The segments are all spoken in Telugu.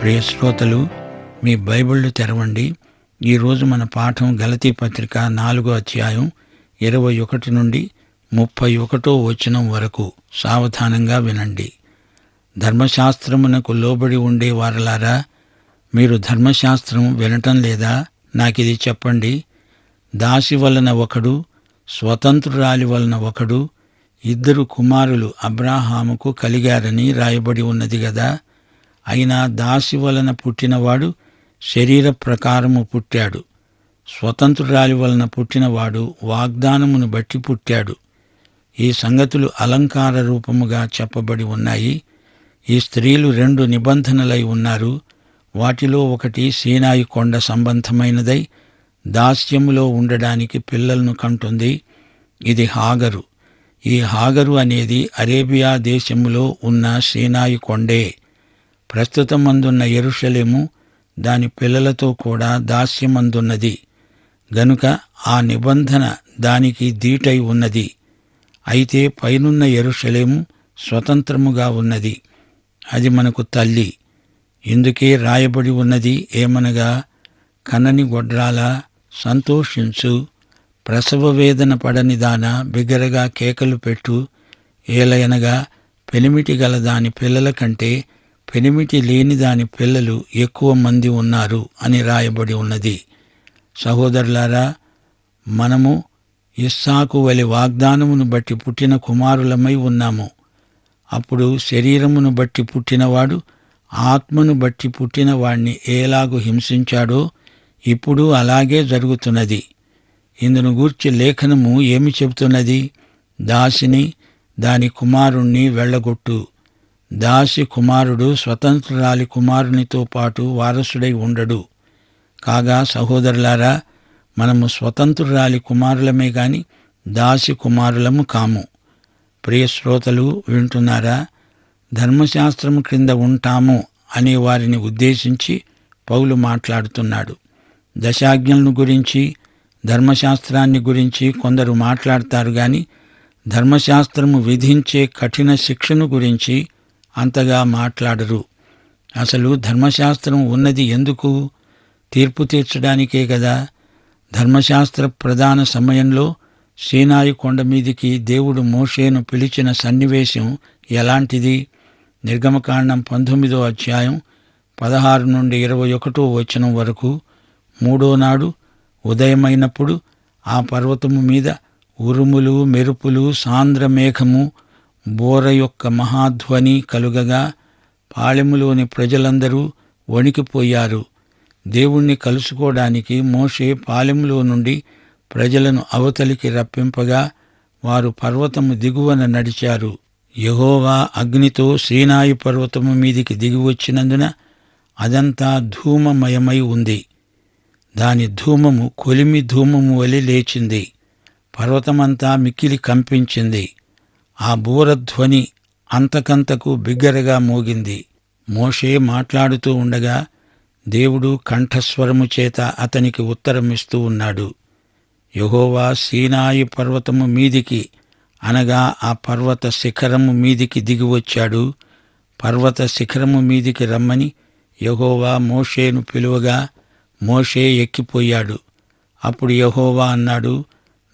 ప్రియ శ్రోతలు, మీ బైబిళ్ళు తెరవండి. ఈరోజు మన పాఠం గలతీ పత్రిక 4వ అధ్యాయం 21 నుండి 31వ వచనం వరకు. సావధానంగా వినండి. ధర్మశాస్త్రమునకు లోబడి ఉండే వారలారా, మీరు ధర్మశాస్త్రం వినటం లేదా? నాకిది చెప్పండి. దాసి వలన ఒకడు, స్వతంత్రురాలి వలన ఒకడు, 2 కుమారులు అబ్రాహాముకు కలిగారని రాయబడి ఉన్నది గదా. అయినా దాసి వలన పుట్టినవాడు శరీర ప్రకారము పుట్టాడు, స్వతంత్రురాలి వలన పుట్టినవాడు వాగ్దానమును బట్టి పుట్టాడు. ఈ సంగతులు అలంకార రూపముగా చెప్పబడి ఉన్నాయి. ఈ స్త్రీలు 2 నిబంధనలై ఉన్నారు. వాటిలో ఒకటి సీనాయి కొండ సంబంధమైనదై దాస్యములో ఉండడానికి పిల్లలను కంటుంది. ఇది హాగరు. ఈ హాగరు అనేది అరేబియా దేశములో ఉన్న సీనాయి కొండే. ప్రస్తుతమందున్న యెరూషలేము దాని పిల్లలతో కూడా దాస్యమందున్నది గనుక ఆ నిబంధన దానికి దీటై ఉన్నది. అయితే పైనున్న యెరూషలేము స్వతంత్రముగా ఉన్నది. అది మనకు తల్లి. ఇందుకే రాయబడి ఉన్నది ఏమనగా, కనని గొడ్రాలా సంతోషించు, ప్రసవ వేదన పడని దానా బిగ్గరగా కేకలు పెట్టు. ఏలయనగా పెనిమిటి గల దాని పిల్లల కంటే పెనిమిటి లేని దాని పిల్లలు ఎక్కువ మంది ఉన్నారు అని రాయబడి ఉన్నది. సహోదరులారా, మనము ఇస్సాకు వలె వాగ్దానమును బట్టి పుట్టిన కుమారులమై ఉన్నాము. అప్పుడు శరీరమును బట్టి పుట్టినవాడు ఆత్మను బట్టి పుట్టిన వాణ్ణి ఏలాగు హింసించాడో ఇప్పుడు అలాగే జరుగుతున్నది. ఇందును గూర్చి లేఖనము ఏమి చెబుతున్నది? దాసిని దాని కుమారుణ్ణి వెళ్ళగొట్టు. దాసి కుమారుడు స్వతంత్రురాలి కుమారునితో పాటు వారసుడై ఉండడు. కాగా సహోదరులారా, మనము స్వతంత్రురాలి కుమారులమే గాని దాసి కుమారులము కాము. ప్రియ శ్రోతలు వింటున్నారా? ధర్మశాస్త్రము క్రింద ఉంటాము అనే వారిని ఉద్దేశించి పౌలు మాట్లాడుతున్నాడు. దశాజ్ఞలను గురించి, ధర్మశాస్త్రాన్ని గురించి కొందరు మాట్లాడతారు గాని ధర్మశాస్త్రము విధించే కఠిన శిక్షను గురించి అంతగా మాట్లాడరు. అసలు ధర్మశాస్త్రం ఉన్నది ఎందుకు? తీర్పు తీర్చడానికే కదా. ధర్మశాస్త్ర ప్రధాన సమయంలో సీనాయి కొండ మీదికి దేవుడు మోషేను పిలిచిన సన్నివేశం ఎలాంటిది? నిర్గమకాండం 19వ అధ్యాయం 16 నుండి 21వ వచనం వరకు. 3వ నాడు ఉదయమైనప్పుడు ఆ పర్వతము మీద ఉరుములు, మెరుపులు, సాంద్రమేఘము, బోర యొక్క మహాధ్వని కలుగగా పాళెములోని ప్రజలందరూ వణికిపోయారు. దేవుణ్ణి కలుసుకోవడానికి మోషే పాళెములో నుండి ప్రజలను అవతలికి రప్పింపగా వారు పర్వతము దిగువన నడిచారు. యెహోవా అగ్నితో సీనాయి పర్వతము మీదికి దిగివచ్చినందున అదంతా ధూమమయమై ఉంది. దాని ధూమము కొలిమి ధూమము వలె లేచింది. పర్వతమంతా మిక్కిలి కంపించింది. ఆ బూరధ్వని అంతకంతకు బిగ్గరగా మోగింది. మోషే మాట్లాడుతూ ఉండగా దేవుడు కంఠస్వరము చేత అతనికి ఉత్తరమిస్తూ ఉన్నాడు. యెహోవా సీనాయి పర్వతము మీదికి అనగా ఆ పర్వత శిఖరము మీదికి దిగివచ్చాడు. పర్వత శిఖరము మీదికి రమ్మని యెహోవా మోషేను పిలువగా మోషే ఎక్కిపోయాడు. అప్పుడు యెహోవా అన్నాడు,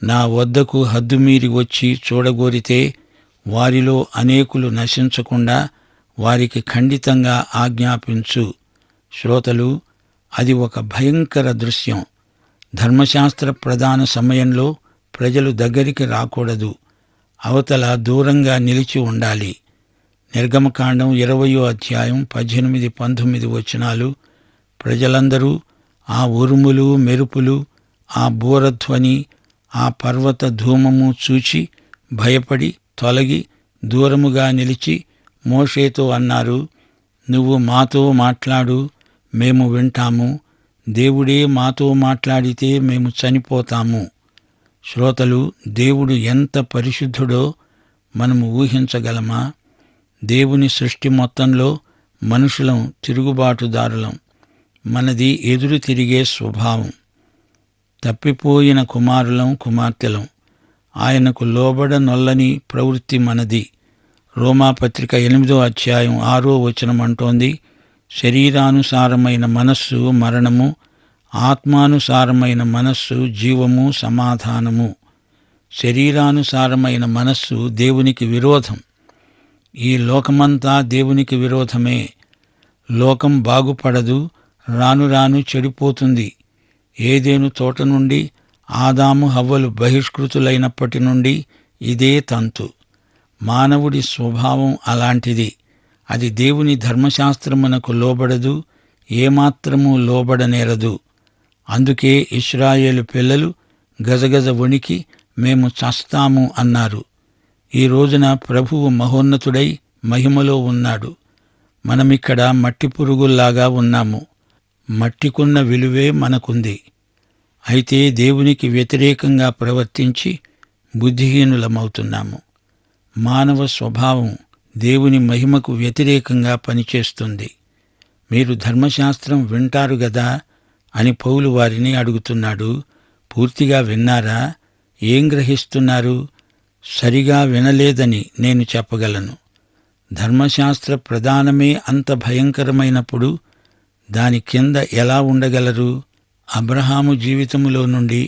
నా వద్దకు హద్దుమీరి వచ్చి చూడగోరితే వారిలో అనేకులు నశించకుండా వారికి ఖండితంగా ఆజ్ఞాపించు. శ్రోతలు, అది ఒక భయంకర దృశ్యం. ధర్మశాస్త్ర ప్రధాన సమయంలో ప్రజలు దగ్గరికి రాకూడదు. అవతల దూరంగా నిలిచి ఉండాలి. నిర్గమకాండం 20వ అధ్యాయం 18, 19 వచనాలు. ప్రజలందరూ ఆ ఉరుములు, మెరుపులు, ఆ బూరధ్వని, ఆ పర్వత ధూమము చూచి భయపడి తొలగి దూరముగా నిలిచి మోషేతో అన్నారు, నువ్వు మాతో మాట్లాడు, మేము వింటాము. దేవుడే మాతో మాట్లాడితే మేము చనిపోతాము. శ్రోతలు, దేవుడు ఎంత పరిశుద్ధుడో మనము ఊహించగలమా? దేవుని సృష్టి మొత్తంలో మనుషులం తిరుగుబాటుదారులం. మనది ఎదురు తిరిగే స్వభావం. తప్పిపోయిన కుమారులం, కుమార్తెలం. ఆయనకు లోబడనొల్లని ప్రవృత్తి మనది. రోమాపత్రిక 8వ అధ్యాయం 6వ వచనం అంటోంది, శరీరానుసారమైన మనస్సు మరణము, ఆత్మానుసారమైన మనస్సు జీవము, సమాధానము. శరీరానుసారమైన మనస్సు దేవునికి విరోధం. ఈ లోకమంతా దేవునికి విరోధమే. లోకం బాగుపడదు, రాను రాను చెడిపోతుంది. ఏదెను తోట నుండి ఆదాము హవ్వలు బహిష్కృతులైనప్పటి నుండి ఇదే తంతు. మానవుడి స్వభావం అలాంటిది. అది దేవుని ధర్మశాస్త్రమునకు లోబడదు, ఏమాత్రమూ లోబడనేరదు. అందుకే ఇశ్రాయేలు పిల్లలు గజగజ వణికి మేము చస్తాము అన్నారు. ఈ రోజున ప్రభువు మహోన్నతుడై మహిమలో ఉన్నాడు. మనమిక్కడ మట్టి పురుగుల్లాగా ఉన్నాము. మట్టికున్న విలువే మనకుంది. అయితే దేవునికి వ్యతిరేకంగా ప్రవర్తించి బుద్ధిహీనులమవుతున్నాము. మానవ స్వభావం దేవుని మహిమకు వ్యతిరేకంగా పనిచేస్తుంది. మీరు ధర్మశాస్త్రం వింటారు గదా అని పౌలు వారిని అడుగుతున్నాడు. పూర్తిగా విన్నారా? ఏం గ్రహిస్తున్నారు? సరిగా వినలేదని నేను చెప్పగలను. ధర్మశాస్త్ర ప్రదానమే అంత భయంకరమైనప్పుడు దాని కింద ఎలా ఉండగలరు? అబ్రహాము జీవితములో నుండి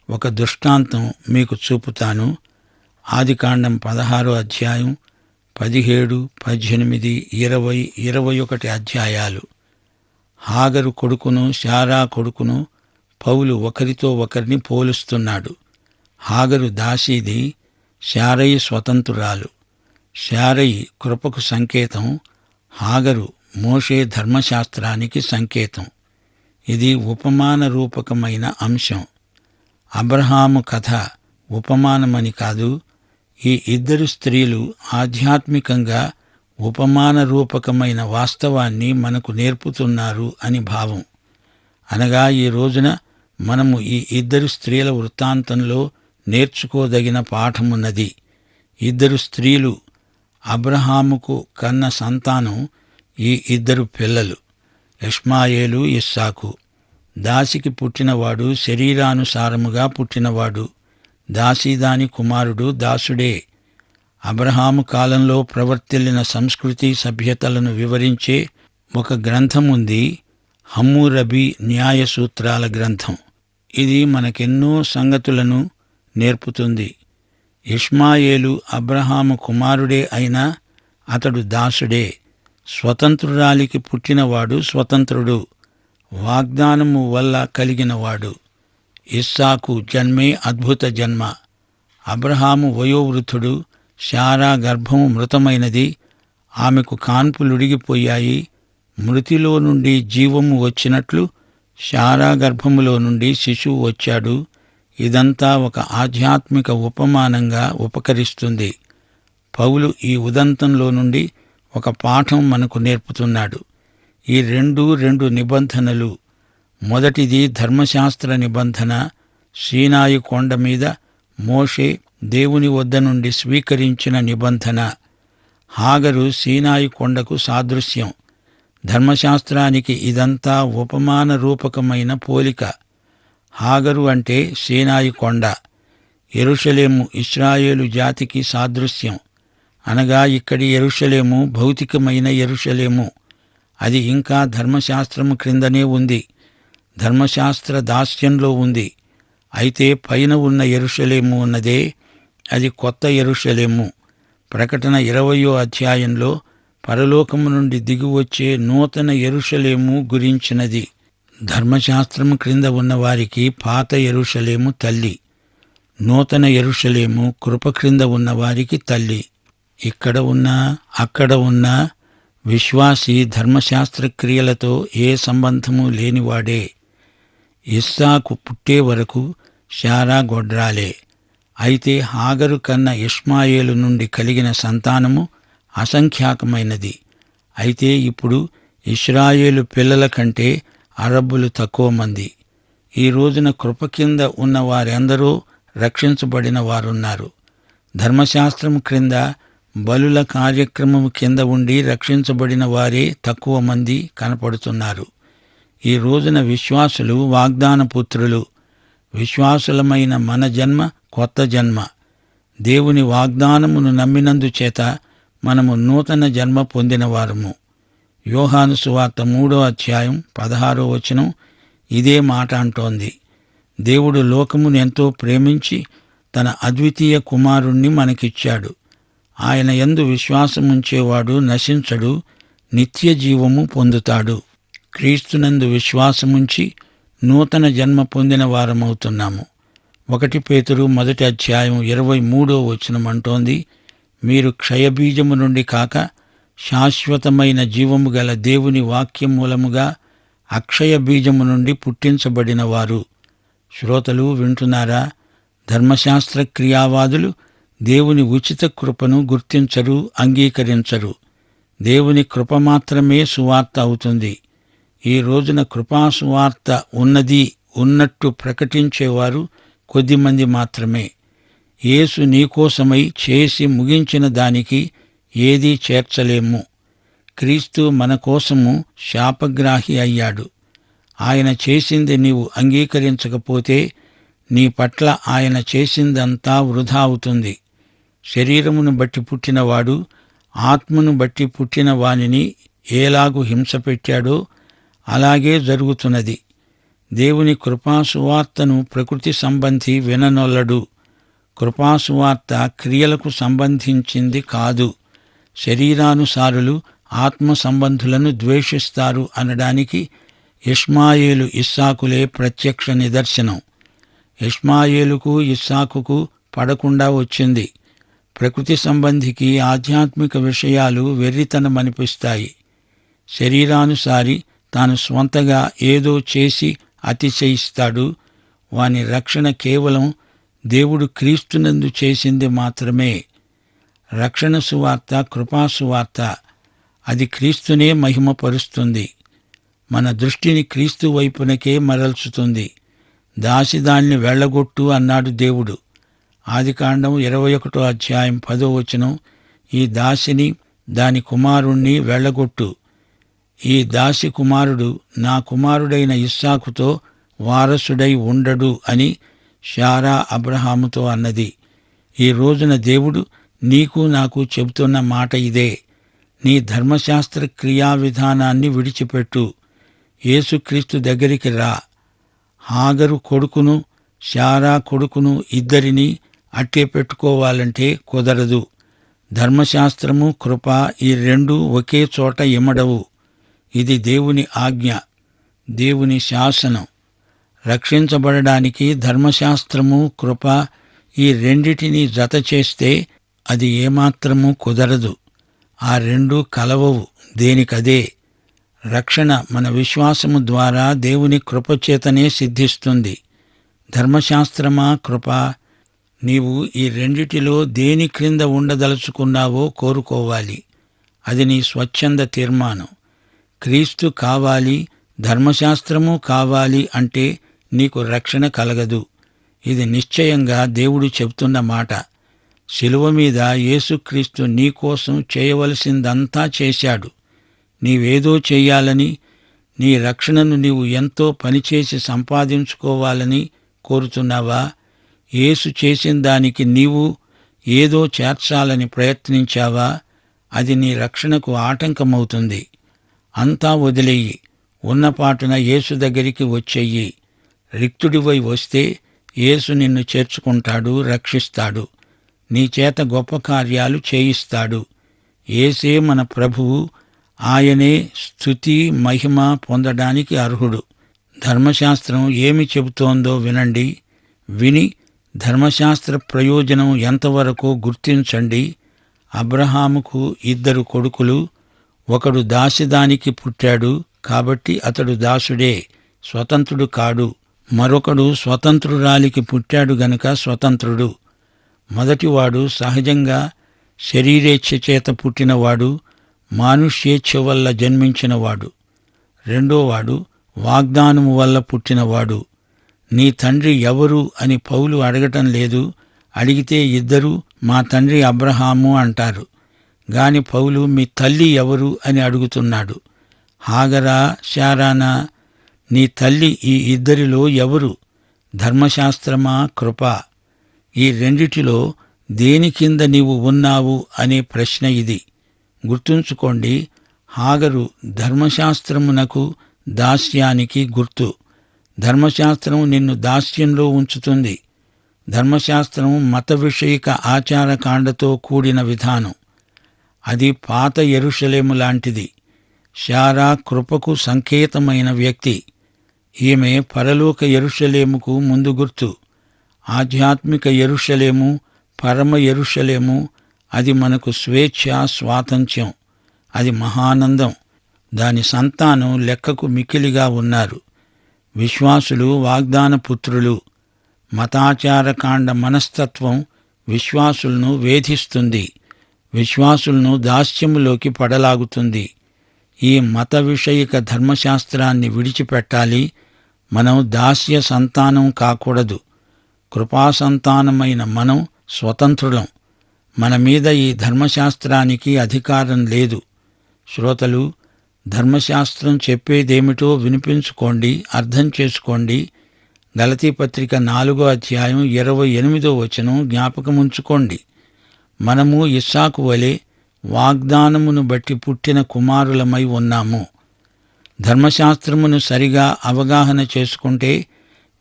ఒక దృష్టాంతం మీకు చూపుతాను. ఆదికాండం 16వ అధ్యాయం 17, 18, 20, 21 అధ్యాయాలు. హాగరు కొడుకును శారా కొడుకును పౌలు ఒకరితో ఒకరిని పోలుస్తున్నాడు. హాగరు దాసీది, శారయి స్వతంత్రురాలు. శారయి కృపకు సంకేతం, హాగరు మోషే ధర్మశాస్త్రానికి సంకేతం. ఇది ఉపమాన రూపకమైన అంశం. అబ్రహాము కథ ఉపమానమని కాదు, ఈ ఇద్దరు స్త్రీలు ఆధ్యాత్మికంగా ఉపమాన రూపకమైన వాస్తవాన్ని మనకు నేర్పుతున్నారు అని భావం. అనగా ఈ రోజున మనము ఈ ఇద్దరు స్త్రీల వృత్తాంతంలో నేర్చుకోదగిన పాఠమున్నది. ఇద్దరు స్త్రీలు అబ్రహాముకు కన్న సంతానం ఈ ఇద్దరు పిల్లలు, ఇష్మాయేలు, ఇస్సాకు. దాసికి పుట్టినవాడు శరీరానుసారముగా పుట్టినవాడు. దాసీదాని కుమారుడు దాసుడే. అబ్రహాము కాలంలో ప్రవర్తిల్లిన సంస్కృతి సభ్యతలను వివరించే ఒక గ్రంథముంది, హమ్మూరబీ న్యాయ సూత్రాల గ్రంథం. ఇది మనకెన్నో సంగతులను నేర్పుతుంది. ఇష్మాయేలు అబ్రహాము కుమారుడే అయినా అతడు దాసుడే. స్వతంత్రురాలికి పుట్టినవాడు స్వతంత్రుడు, వాగ్దానము వల్ల కలిగినవాడు. ఇస్సాకు జన్మే అద్భుత జన్మ. అబ్రహాము వయోవృద్ధుడు, శారా గర్భము మృతమైనది. ఆమెకు కాన్పులుడిగిపోయాయి. మృతిలో నుండి జీవము వచ్చినట్లు శారా గర్భములో నుండి శిశువు వచ్చాడు. ఇదంతా ఒక ఆధ్యాత్మిక ఉపమానంగా ఉపకరిస్తుంది. పౌలు ఈ ఉదంతంలో నుండి ఒక పాఠం మనకు నేర్పుతున్నాడు. ఈ రెండు నిబంధనలు. మొదటిది ధర్మశాస్త్ర నిబంధన. సీనాయి కొండ మీద మోషే దేవుని వద్ద నుండి స్వీకరించిన నిబంధన. హాగరు సీనాయి కొండకు సాదృశ్యం. ధర్మశాస్త్రానికి ఇదంతా ఉపమాన రూపకమైన పోలిక. హాగరు అంటే సీనాయి కొండ. యెరూషలేము ఇశ్రాయేలు జాతికి సాదృశ్యం. అనగా ఇక్కడి యెరూషలేము భౌతికమైన యెరూషలేము. అది ఇంకా ధర్మశాస్త్రము క్రిందనే ఉంది, ధర్మశాస్త్ర దాస్యంలో ఉంది. అయితే పైన ఉన్న యెరూషలేము ఉన్నదే, అది కొత్త యెరూషలేము. ప్రకటన 20వ అధ్యాయంలో పరలోకము నుండి దిగివచ్చే నూతన యెరూషలేము గురించినది. ధర్మశాస్త్రము క్రింద ఉన్నవారికి పాత యెరూషలేము తల్లి, నూతన యెరూషలేము కృప క్రింద ఉన్నవారికి తల్లి. ఇక్కడ ఉన్నా అక్కడ ఉన్నా విశ్వాసి ధర్మశాస్త్ర క్రియలతో ఏ సంబంధము లేనివాడే. ఇస్సాకు పుట్టే వరకు శారా గొడ్రాలే. అయితే హాగరు కన్న ఇష్మాయేలు నుండి కలిగిన సంతానము అసంఖ్యాకమైనది. అయితే ఇప్పుడు ఇశ్రాయేలు పిల్లల కంటే అరబ్బులు తక్కువ మంది. ఈ రోజున కృప కింద ఉన్న వారెందరో రక్షించబడిన వారున్నారు. ధర్మశాస్త్రము క్రింద బలుల కార్యక్రమము కింద ఉండి రక్షించబడిన వారే తక్కువ మంది కనపడుతున్నారు. ఈ రోజున విశ్వాసులు వాగ్దాన పుత్రులు. విశ్వాసులమైన మన జన్మ కొత్త జన్మ. దేవుని వాగ్దానమును నమ్మినందుచేత మనము నూతన జన్మ పొందినవారము. యోహాను సువార్త 3:16 ఇదే మాట అంటోంది. దేవుడు లోకమును ఎంతో ప్రేమించి తన అద్వితీయ కుమారుణ్ణి మనకిచ్చాడు. ఆయన యందు విశ్వాసముంచేవాడు నశించడు, నిత్య జీవము పొందుతాడు. క్రీస్తునందు విశ్వాసముంచి నూతన జన్మ పొందిన వారమవుతున్నాము. 1 పేతురు 1:23 అంటోంది, మీరు క్షయబీజము నుండి కాక శాశ్వతమైన జీవము గల దేవుని వాక్యం మూలముగా అక్షయ బీజము నుండి పుట్టించబడిన వారు. శ్రోతలు వింటున్నారా? ధర్మశాస్త్ర క్రియావాదులు దేవుని ఉచిత కృపను గుర్తించరు, అంగీకరించరు. దేవుని కృప మాత్రమే సువార్త అవుతుంది. ఈ రోజున కృపా సువార్త ఉన్నట్టు ప్రకటించేవారు కొద్దిమంది మాత్రమే. యేసు నీకోసమై చేసి ముగించిన దానికి ఏదీ చేర్చలేము. క్రీస్తు మన కోసము శాపగ్రాహి అయ్యాడు. ఆయన చేసింది నీవు అంగీకరించకపోతే నీ పట్ల ఆయన చేసిందంతా వృధా అవుతుంది. శరీరమును బట్టి పుట్టినవాడు ఆత్మను బట్టి పుట్టిన వానిని ఏలాగు హింస పెట్టాడో అలాగే జరుగుతున్నది. దేవుని కృపాసువార్తను ప్రకృతి సంబంధి విననొల్లడు. కృపాసువార్త క్రియలకు సంబంధించింది కాదు. శరీరానుసారులు ఆత్మ సంబంధులను ద్వేషిస్తారు అనడానికి ఇష్మాయేలు ఇస్సాకులే ప్రత్యక్ష నిదర్శనం. ఇష్మాయేలుకు ఇస్సాకుకు పడకుండా వచ్చింది. ప్రకృతి సంబంధికి ఆధ్యాత్మిక విషయాలు వెర్రితనమనిపిస్తాయి. శరీరానుసారి తాను స్వంతగా ఏదో చేసి అతిశయిస్తాడు. వాని రక్షణ కేవలం దేవుడు క్రీస్తునందు చేసింది మాత్రమే. రక్షణ సువార్త కృపాసువార్త. అది క్రీస్తునే మహిమపరుస్తుంది. మన దృష్టిని క్రీస్తు వైపునకే మరల్చుతుంది. దాసిదాన్ని వెళ్ళగొట్టు అన్నాడు దేవుడు. ఆదికాండం 21:10 ఈ దాసిని దాని కుమారుణ్ణి వెళ్ళగొట్టు. ఈ దాసి కుమారుడు నా కుమారుడైన ఇస్సాకుతో వారసుడై ఉండడు అని శారా అబ్రహాముతో అన్నది. ఈ రోజున దేవుడు నీకు నాకు చెబుతున్న మాట ఇదే. నీ ధర్మశాస్త్ర క్రియా విధానాన్ని విడిచిపెట్టు. యేసుక్రీస్తు దగ్గరికి రా. హాగరు కొడుకును శారా కొడుకును ఇద్దరినీ అట్టే పెట్టుకోవాలంటే కుదరదు. ధర్మశాస్త్రము కృప ఈ రెండూ ఒకే చోట ఇమడవు. ఇది దేవుని ఆజ్ఞ, దేవుని శాసనం. రక్షించబడడానికి ధర్మశాస్త్రము కృప ఈ రెండిటినీ జత చేస్తే అది ఏమాత్రమూ కుదరదు. ఆ రెండూ కలవవు, దేనికదే. రక్షణ మన విశ్వాసము ద్వారా దేవుని కృపచేతనే సిద్ధిస్తుంది. ధర్మశాస్త్రమా కృప? నీవు ఈ రెండిటిలో దేని క్రింద ఉండదలుచుకున్నావో కోరుకోవాలి. అది నీ స్వచ్ఛంద తీర్మానం. క్రీస్తు కావాలి, ధర్మశాస్త్రము కావాలి అంటే నీకు రక్షణ కలగదు. ఇది నిశ్చయంగా దేవుడు చెబుతున్న మాట. శిలువ మీద యేసుక్రీస్తు నీకోసం చేయవలసిందంతా చేశాడు. నీవేదో చెయ్యాలని, నీ రక్షణను నీవు ఎంతో పనిచేసి సంపాదించుకోవాలని కోరుతున్నావా? యేసు చేసిన దానికి నీవు ఏదో చేర్చాలని ప్రయత్నించావా? అది నీ రక్షణకు ఆటంకమవుతుంది. అంతా వదిలేయి. ఉన్నపాటున యేసు దగ్గరికి వచ్చెయ్యి. రిక్తుడివై వస్తే యేసు నిన్ను చేర్చుకుంటాడు, రక్షిస్తాడు. నీ చేత గొప్ప కార్యాలు చేయిస్తాడు. యేసే మన ప్రభువు. ఆయనే స్తుతి మహిమ పొందడానికి అర్హుడు. ధర్మశాస్త్రం ఏమి చెబుతోందో వినండి. విని ధర్మశాస్త్ర ప్రయోజనం ఎంతవరకో గుర్తించండి. అబ్రహాముకు 2 కొడుకులు. ఒకడు దాసిదానికి పుట్టాడు కాబట్టి అతడు దాసుడే, స్వతంత్రుడు కాడు. మరొకడు స్వతంత్రురాలికి పుట్టాడు గనుక స్వతంత్రుడు. మొదటివాడు సహజంగా శరీరేచ్ఛ చేత పుట్టినవాడు, మానుష్యేచ్ఛ వల్ల జన్మించినవాడు. రెండోవాడు వాగ్దానము వల్ల పుట్టినవాడు. నీ తండ్రి ఎవరు అని పౌలు అడగటం లేదు. అడిగితే ఇద్దరూ మా తండ్రి అబ్రహాము అంటారు. గాని పౌలు మీ తల్లి ఎవరు అని అడుగుతున్నాడు. హాగరా, శారానా? నీ తల్లి ఈ ఇద్దరిలో ఎవరు? ధర్మశాస్త్రమా, కృప? ఈ రెండిటిలో దేని కింద నీవు ఉన్నావు అనే ప్రశ్న ఇది. గుర్తుంచుకోండి, హాగరు ధర్మశాస్త్రమునకు దాస్యానికి గుర్తు. ధర్మశాస్త్రం నిన్ను దాస్యంలో ఉంచుతుంది. ధర్మశాస్త్రం మత విషయిక ఆచారకాండతో కూడిన విధానం. అది పాత యెరూషలేము లాంటిది. శారా కృపకు సంకేతమైన వ్యక్తి. ఈమె పరలోక యెరూషలేముకు ముందు గుర్తు. ఆధ్యాత్మిక యెరూషలేము, పరమ యెరూషలేము, అది మనకు స్వేచ్ఛ, స్వాతంత్ర్యం. అది మహానందం. దాని సంతానం లెక్కకు మిక్కిలిగా ఉన్నారు. విశ్వాసులు వాగ్దాన పుత్రులు. మతాచారకాండ మనస్తత్వం విశ్వాసులను వేధిస్తుంది, విశ్వాసులను దాస్యములోకి పడలాగుతుంది. ఈ మత విషయిక ధర్మశాస్త్రాన్ని విడిచిపెట్టాలి. మనం దాస్య సంతానం కాకూడదు. కృపాసంతానమైన మనం స్వతంత్రులం. మన మీద ఈ ధర్మశాస్త్రానికి అధికారం లేదు. శ్రోతలు, ధర్మశాస్త్రం చెప్పేదేమిటో వినిపించుకోండి, అర్థం చేసుకోండి. గలతీపత్రిక 4వ అధ్యాయం 28వ వచనం జ్ఞాపకముంచుకోండి. మనము ఇస్సాకు వలె వాగ్దానమును బట్టి పుట్టిన కుమారులమై ఉన్నాము. ధర్మశాస్త్రమును సరిగా అవగాహన చేసుకుంటే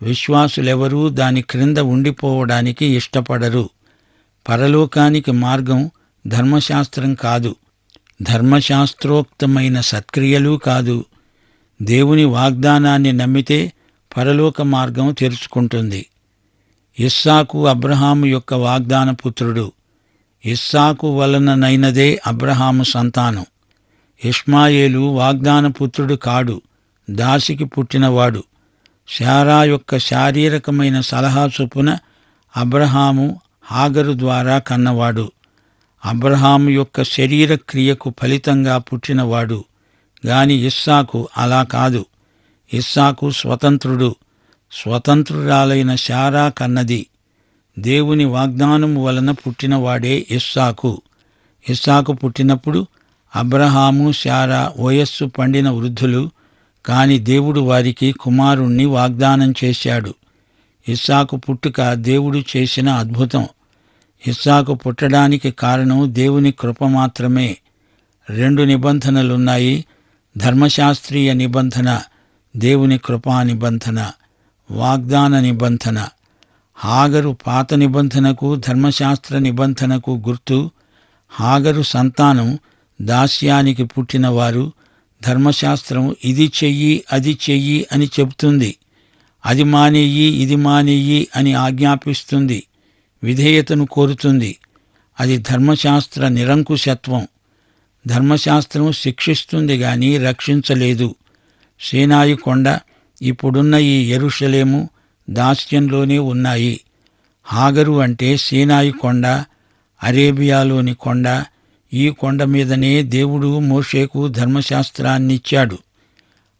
విశ్వాసులెవరూ దాని క్రింద ఉండిపోవడానికి ఇష్టపడరు. పరలోకానికి మార్గం ధర్మశాస్త్రం కాదు, ధర్మశాస్త్రోక్తమైన సత్క్రియలు కాదు. దేవుని వాగ్దానాన్ని నమ్మితే పరలోక మార్గం తెరుచుకుంటుంది. ఇస్సాకు అబ్రహాము యొక్క వాగ్దాన పుత్రుడు. ఇస్సాకు వలననైనదే అబ్రహాము సంతానం. ఇష్మాయేలు వాగ్దాన పుత్రుడు కాడు, దాసికి పుట్టినవాడు. శారా యొక్క శారీరకమైన సలహా చొప్పున అబ్రహాము హాగరు ద్వారా కన్నవాడు. అబ్రహాము యొక్క శరీర క్రియకు ఫలితంగా పుట్టినవాడు. గాని ఇస్సాకు అలా కాదు. ఇస్సాకు స్వతంత్రుడు. స్వతంత్రురాలైన శారా కన్నది. దేవుని వాగ్దానము వలన పుట్టినవాడే ఇస్సాకు. ఇస్సాకు పుట్టినప్పుడు అబ్రహాము, శారా వయస్సు పండిన వృద్ధులు. కాని దేవుడు వారికి కుమారుణ్ణి వాగ్దానం చేశాడు. ఇస్సాకు పుట్టుక దేవుడు చేసిన అద్భుతం. ఇస్సాకు పుట్టడానికి కారణం దేవుని కృప మాత్రమే. 2 నిబంధనలున్నాయి. ధర్మశాస్త్రీయ నిబంధన, దేవుని కృపా నిబంధన, వాగ్దాన నిబంధన. హాగరు పాత నిబంధనకు, ధర్మశాస్త్ర నిబంధనకు గుర్తు. హాగరు సంతానం దాస్యానికి పుట్టినవారు. ధర్మశాస్త్రం ఇది చెయ్యి, అది చెయ్యి అని చెబుతుంది. అది మానేయి, ఇది మానేయి అని ఆజ్ఞాపిస్తుంది. విధేయతను కోరుతుంది. అది ధర్మశాస్త్ర నిరంకుశత్వం. ధర్మశాస్త్రం శిక్షిస్తుంది గాని రక్షించలేదు. సీనాయి కొండ, ఇప్పుడున్న ఈ యెరూషలేము దాస్యంలోనే ఉన్నాయి. హాగరు అంటే సీనాయి కొండ, అరేబియాలోని కొండ. ఈ కొండ మీదనే దేవుడు మోషేకు ధర్మశాస్త్రాన్నిచ్చాడు.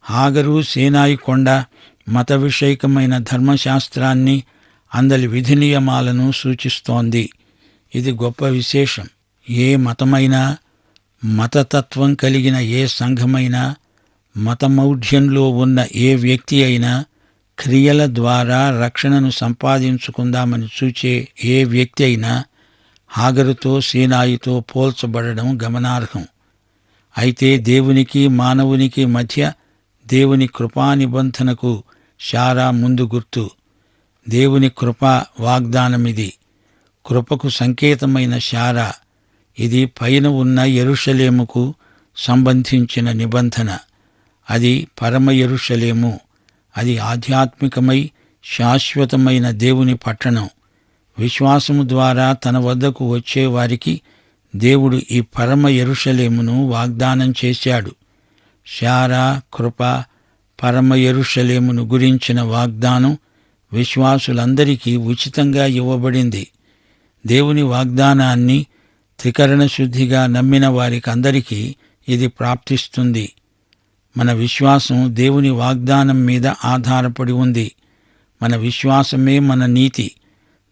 హాగరు సీనాయి కొండ మత విషయకమైన ధర్మశాస్త్రాన్ని, అందలి విధి నియమాలను సూచిస్తోంది. ఇది గొప్ప విశేషం. ఏ మతమైనా, మతతత్వం కలిగిన ఏ సంఘమైనా, మతమౌఢ్యంలో ఉన్న ఏ వ్యక్తి అయినా, క్రియల ద్వారా రక్షణను సంపాదించుకుందామని చూచే ఏ వ్యక్తి అయినా హాగరుతో, సీనాయితో పోల్చబడడం గమనార్హం. అయితే దేవునికి మానవునికి మధ్య దేవుని కృపా నిబంధనకు శారా ముందు గుర్తు. దేవుని కృపా వాగ్దానమిది. కృపకు సంకేతమైన శారా. ఇది పైన ఉన్న యెరూషలేముకు సంబంధించిన నిబంధన. అది పరమ యెరూషలేము. అది ఆధ్యాత్మికమై శాశ్వతమైన దేవుని పట్టణం. విశ్వాసము ద్వారా తన వద్దకు వచ్చేవారికి దేవుడు ఈ పరమ యెరూషలేమును వాగ్దానం చేశాడు. శారా కృప, పరమ యెరూషలేమును గురించిన వాగ్దానం విశ్వాసులందరికీ ఉచితంగా ఇవ్వబడింది. దేవుని వాగ్దానాన్ని త్రికరణ శుద్ధిగా నమ్మిన వారికందరికీ ఇది ప్రాప్తిస్తుంది. మన విశ్వాసం దేవుని వాగ్దానం మీద ఆధారపడి ఉంది. మన విశ్వాసమే మన నీతి.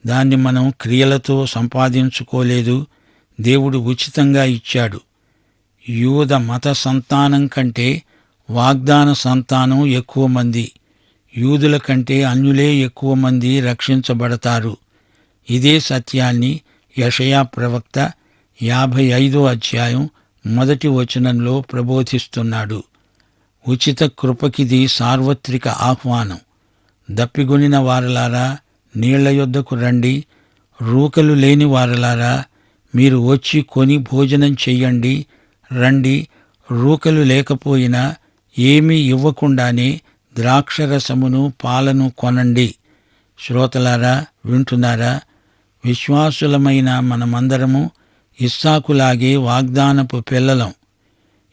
దాన్ని మనం క్రియలతో సంపాదించుకోలేదు. దేవుడు ఉచితంగా ఇచ్చాడు. యూద మత సంతానం కంటే వాగ్దాన సంతానం ఎక్కువ మంది. యూదుల కంటే అన్యులే ఎక్కువ మంది రక్షించబడతారు. ఇదే సత్యాన్ని యెషయా ప్రవక్త 55వ అధ్యాయం మొదటి వచనంలో ప్రబోధిస్తున్నాడు. ఉచిత కృపకిది సార్వత్రిక ఆహ్వానం. దప్పిగొనిన వారలారా, నీళ్ల యొద్దకు రండి. రూకలు లేని వారలారా, మీరు వచ్చి కొని భోజనం చెయ్యండి. రండి. రూకలు లేకపోయినా ఏమీ ఇవ్వకుండానే ద్రాక్షరసమును పాలను కొనండి. శ్రోతలారా, వింటున్నారా? విశ్వాసులమైన మనమందరము ఇస్సాకులాగే వాగ్దానపు పిల్లలం.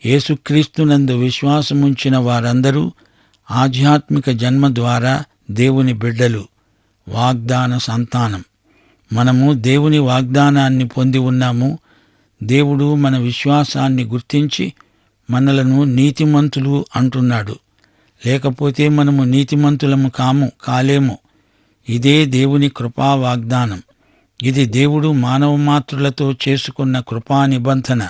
యేసుక్రీస్తునందు విశ్వాసముంచిన వారందరూ ఆధ్యాత్మిక జన్మ ద్వారా దేవుని బిడ్డలు, వాగ్దాన సంతానం. మనము దేవుని వాగ్దానాన్ని పొంది ఉన్నాము. దేవుడు మన విశ్వాసాన్ని గుర్తించి మనలను నీతిమంతులు అంటున్నాడు. లేకపోతే మనము నీతిమంతులము కాలేము. ఇదే దేవుని కృపా వాగ్దానం. ఇది దేవుడు మానవమాత్రులతో చేసుకున్న కృపా నిబంధన.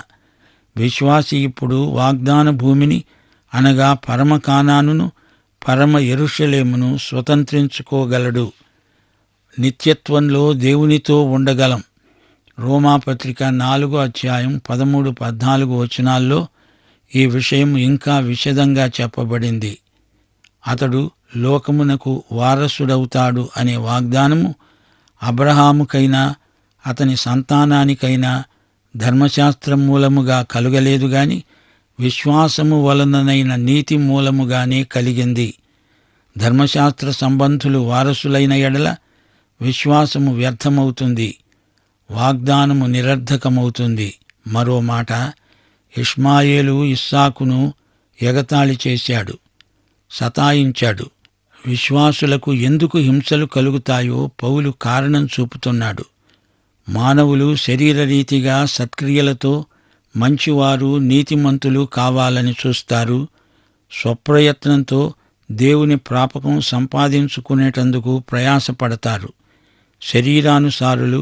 విశ్వాసి ఇప్పుడు వాగ్దాన భూమిని అనగా పరమ కానానును, పరమ యెరూషలేమును స్వతంత్రించుకోగలడు. నిత్యత్వంలో దేవునితో ఉండగలం. రోమాపత్రిక 4:13-14 వచనాల్లో ఈ విషయం ఇంకా విశదంగా చెప్పబడింది. అతడు లోకమునకు వారసుడవుతాడు అనే వాగ్దానము అబ్రహాముకైనా అతని సంతానానికైనా ధర్మశాస్త్రం మూలముగా కలుగలేదు గాని విశ్వాసము వలననైన నీతి మూలముగానే కలిగింది. ధర్మశాస్త్ర సంబంధులు వారసులైన ఎడల విశ్వాసము వ్యర్థమవుతుంది, వాగ్దానము నిరర్ధకమవుతుంది. మరో మాట, ఇష్మాయేలు ఇస్సాకును ఎగతాళి చేశాడు, సతాయించాడు. విశ్వాసులకు ఎందుకు హింసలు కలుగుతాయో పౌలు కారణం చూపుతున్నాడు. మానవులు శరీరరీతిగా సత్క్రియలతో మంచివారు, నీతిమంతులు కావాలని చూస్తారు. స్వప్రయత్నంతో దేవుని ప్రాపకం సంపాదించుకునేటందుకు ప్రయాసపడతారు. శరీరానుసారులు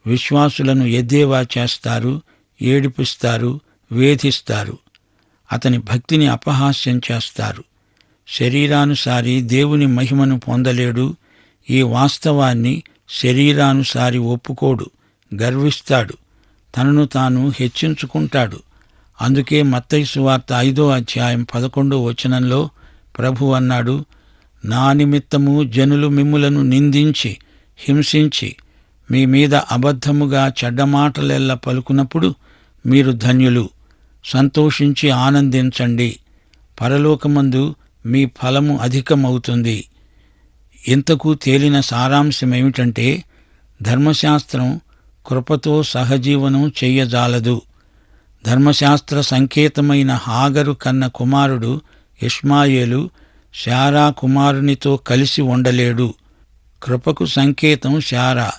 విశ్వాసులను ఎద్దేవా చేస్తారు, ఏడిపిస్తారు, వేధిస్తారు. అతని భక్తిని అపహాస్యం చేస్తారు. శరీరానుసారి దేవుని మహిమను పొందలేడు. ఈ వాస్తవాన్ని శరీరానుసారి ఒప్పుకోడు, గర్విస్తాడు, తనను తాను హెచ్చించుకుంటాడు. అందుకే మత్తయి సువార్త 5:11 వచనంలో ప్రభు అన్నాడు, నా నిమిత్తము జనులు మిమ్ములను నిందించి హింసించి మీ మీద అబద్ధముగా చెడ్డమాటలెల్ల పలుకున్నప్పుడు మీరు ధన్యులు. సంతోషించి ఆనందించండి, పరలోకమందు మీ ఫలము అధికమవుతుంది. ఇంతకు తేలిన సారాంశమేమిటంటే ధర్మశాస్త్రం కృపతో సహజీవనం చెయ్యజాలదు. ధర్మశాస్త్ర సంకేతమైన హాగరు కన్న కుమారుడు ఇష్మాయేలు శారా కుమారునితో కలిసి ఉండలేడు. కృపకు సంకేతం శారా.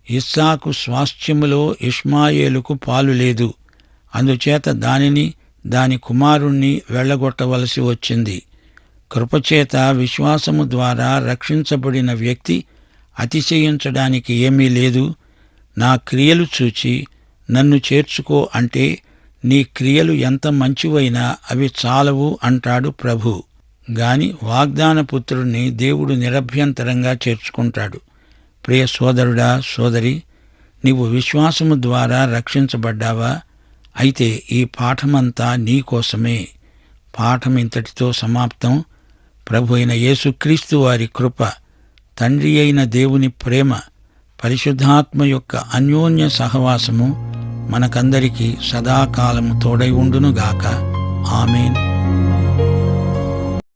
ఇస్సాకు స్వాస్థ్యములో ఇష్మాయేలుకు పాలు లేదు. అందుచేత దానిని, దాని కుమారుణ్ణి వెళ్లగొట్టవలసి వచ్చింది. కృపచేత విశ్వాసము ద్వారా రక్షించబడిన వ్యక్తి అతిశయించడానికి ఏమీ లేదు. నా క్రియలు చూచి నన్ను చేర్చుకో అంటే నీ క్రియలు ఎంత మంచివైనా అవి చాలవు అంటాడు ప్రభు. గాని వాగ్దాన పుత్రుణ్ణి దేవుడు నిరభ్యంతరంగా చేర్చుకుంటాడు. ప్రియ సోదరుడా, సోదరి, నీవు విశ్వాసము ద్వారా రక్షించబడ్డావా? అయితే ఈ పాఠమంతా నీకోసమే. పాఠం ఇంతటితో సమాప్తం. ప్రభు అయిన యేసుక్రీస్తు వారి కృప, తండ్రి అయిన దేవుని ప్రేమ, పరిశుద్ధాత్మ యొక్క అన్యోన్య సహవాసము మనకందరికీ సదాకాలము తోడై ఉండునుగాక. ఆమేన్.